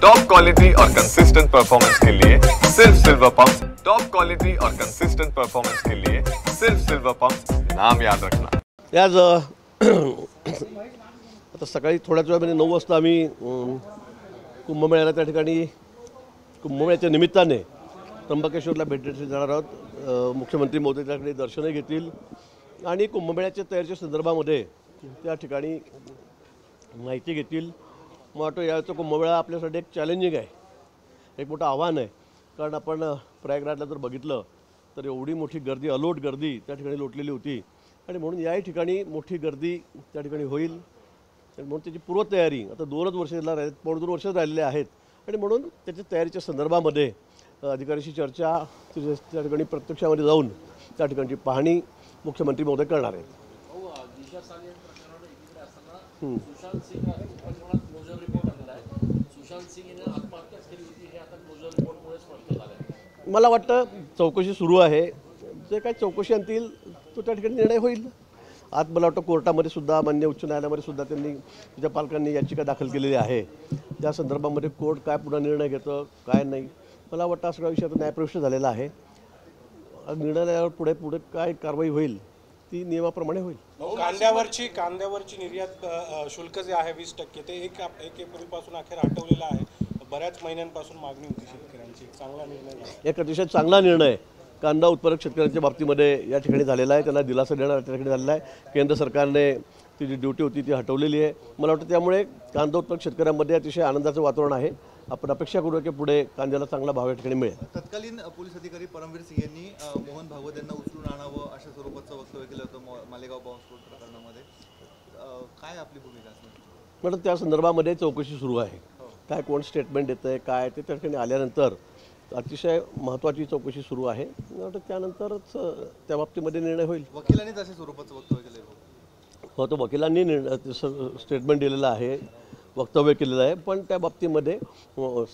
Top quality और consistent performance के लिए सिर्फ सिल्वर पंप्स। टॉप क्वालिटी और कंसिस्टेंट परफॉर्मेंस के लिए सिर्फ सिल्वर पंप्स, नाम याद रखना। आज आता सकाळी थोड्याच वेळामध्ये 9 वाजता आम्ही कुंभमेळ्याला त्या ठिकाणी कुंभमेळ्याच्या निमित्ताने त्र्यंबकेश्वरला भेट देणार आहोत। मुख्यमंत्री महोदय त्याकडे दर्शनही घेतील आणि कुंभमेळ्याच्या तयारीच्या संदर्भामध्ये त्या ठिकाणी माहिती घेतील। मला वाटतं यावेळेचा कुंभमेळा आपल्यासाठी एक चॅलेंजिंग आहे, एक मोठं आव्हान आहे। कारण आपण प्रयागराजला जर बघितलं तर एवढी मोठी गर्दी, अलोट गर्दी त्या ठिकाणी लोटलेली होती आणि म्हणून याही ठिकाणी मोठी गर्दी त्या ठिकाणी होईल आणि म्हणून त्याची पूर्वतयारी आता 2 वर्षाला राहिलेत, 2.5 वर्ष राहिलेले आहेत आणि म्हणून त्याच्या तयारीच्या संदर्भामध्ये अधिकाऱ्यांशी चर्चा त्या ठिकाणी प्रत्यक्षामध्ये जाऊन त्या ठिकाणची पाहणी मुख्यमंत्री महोदय करणार आहेत। मला वाटतं चौकशी सुरू आहे, जे काही चौकशी आणतील तो त्या ठिकाणी निर्णय होईल। आज मला वाटतं कोर्टामध्ये सुद्धा, मान्य उच्च न्यायालयामध्ये सुद्धा त्यांनी तिच्या पालकांनी याचिका दाखल केलेली आहे। त्या संदर्भामध्ये कोर्ट काय पुन्हा निर्णय घेतं काय नाही, मला वाटतं सगळा विषय आता न्यायप्रविष्ट झालेला आहे। निर्णयावर पुढे काय कारवाई होईल ती नियमाप्रमाणे होईल। कांद्यावरची निर्यात शुल्क जे आहे 20% ते 1 एप्रिलपासून अखेर हटवलेलं आहे। बऱ्याच महिन्यांपासून मागणी होती शेतकऱ्यांची, चांगला निर्णय झाला। एक अतिशय चांगला निर्णय कांदा उत्पादक शेतकऱ्यांच्या बाबतीमध्ये या ठिकाणी झालेला आहे, त्यांना दिलासा देणारा त्या ठिकाणी झालेला आहे। केंद्र सरकारने ती जी ड्युटी होती ती हटवलेली आहे। मला वाटतं त्यामुळे कांदा उत्पादक शेतकऱ्यांमध्ये अतिशय आनंदाचं वातावरण आहे। आपण अपेक्षा करूया की पुढे कांद्याला चांगला भाव या ठिकाणी मिळेल। तत्कालीन पोलीस अधिकारी परमवीर सिंग यांनी मोहन भागवत यांना उचलून आणावं अशा स्वरूपाचं वक्तव्य केलं होतं मालेगाव बॉम्बस्फोट प्रकरणामध्ये। काय आपली भूमिका असणार? म्हणून त्या संदर्भामध्ये चौकशी सुरू आहे। काय कोण स्टेटमेंट देतं आहे काय ते त्या ठिकाणी आल्यानंतर अतिशय महत्त्वाची चौकशी सुरू आहे। त्यानंतरच त्या बाबतीमध्ये निर्णय होईल। वकिलांनी तशा स्वरूपाचं वक्तव्य केलं हो, तो वकिलांनी स्टेटमेंट दिलेलं आहे, वक्तव्य केलेलं आहे, पण त्या बाबतीमध्ये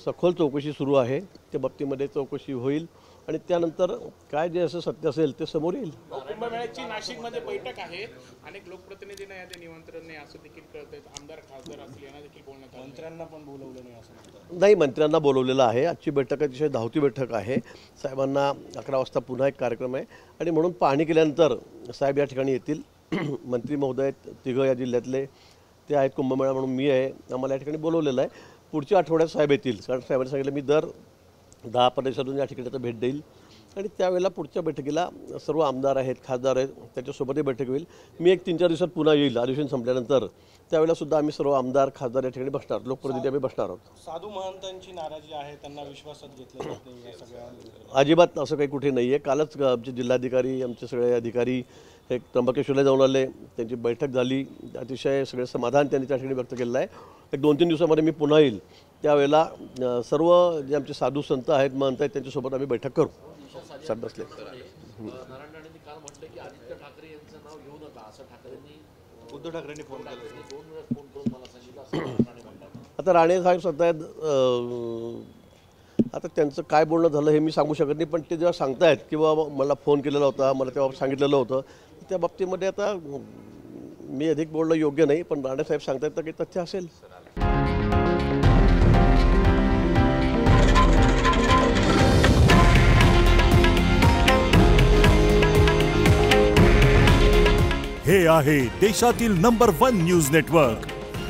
सखोल चौकशी सुरू आहे। त्या बाबतीमध्ये चौकशी होईल आणि त्यानंतर काय जे असं सत्य असेल ते समोर येईल। कुंभमेळ्याची नाशिकमध्ये बैठक आहे, अनेक लोकप्रतिनिधींना याचे निमंत्रण नाही असं देखील कळतंय। आमदार खासदार असतील यांना देखील बोलण्यात आलं, मंत्र्यांना पण बोलवलं नाही असं म्हणतात। नाही, मंत्र्यांना बोलवलेलं आहे। आजची बैठक अतिशय धावती बैठक आहे। साहेबांना 11 वाजता पुन्हा एक कार्यक्रम आहे आणि म्हणून पाहणी केल्यानंतर साहेब या ठिकाणी येतील। मंत्री महोदय 3 या जिल्ह्यातले ते आहेत, कुंभमेळा म्हणून मी आहे, आम्हाला या ठिकाणी बोलवलेलं आहे। पुढच्या आठवड्यात साहेब येतील, कारण साहेबांनी सांगितलं मी दर 10 प्रदेशातून या ठिकाणी भेट देईल आणि त्यावेळेला पुढच्या बैठकीला सर्व आमदार आहेत, खासदार आहेत, त्याच्यासोबतही बैठक होईल। मी एक 3-4 दिवसात पुन्हा येईल अधिवेशन संपल्यानंतर, त्यावेळेला सुद्धा आम्ही सर्व आमदार खासदार या ठिकाणी बसणार, लोकप्रतिनिधी आम्ही बसणार आहोत। साधू महंतांची नाराजी आहे, त्यांना विश्वासात घेतलं जात नाही या सगळ्या? अजिबात असं काही कुठे नाही आहे। कालच आमचे जिल्हाधिकारी, आमचे सगळे अधिकारी एक त्र्यंबकेश्वरला जाऊन आले, त्यांची बैठक झाली, अतिशय सगळे समाधान त्यांनी त्या ठिकाणी व्यक्त केलेलं आहे। एक 2-3 दिवसामध्ये मी पुन्हा येईल, त्यावेळेला सर्व जे आमचे साधू संत आहेत, महंत आहेत, त्यांच्यासोबत आम्ही बैठक करू। साहेब बसले। उद्धव ठाकरेंनी फोन केला, आता राणे साहेब सांगतायत, आता त्यांचं काय बोलणं झालं हे मी सांगू शकत नाही, पण ते जेव्हा सांगतायत किंवा मला फोन केलेला होता, मला तेव्हा सांगितलेलं होतं, त्या बाबतीमध्ये आता मी अधिक बोलणं योग्य नाही, पण राणे साहेब सांगतायत तर काही तथ्य असेल। हे आहे देशातील नंबर 1 न्यूज नेटवर्क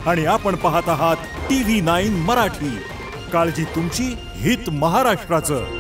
आणि आपण पाहत आहात TV9 मराठी। काळजी तुमची, हित महाराष्ट्राचं।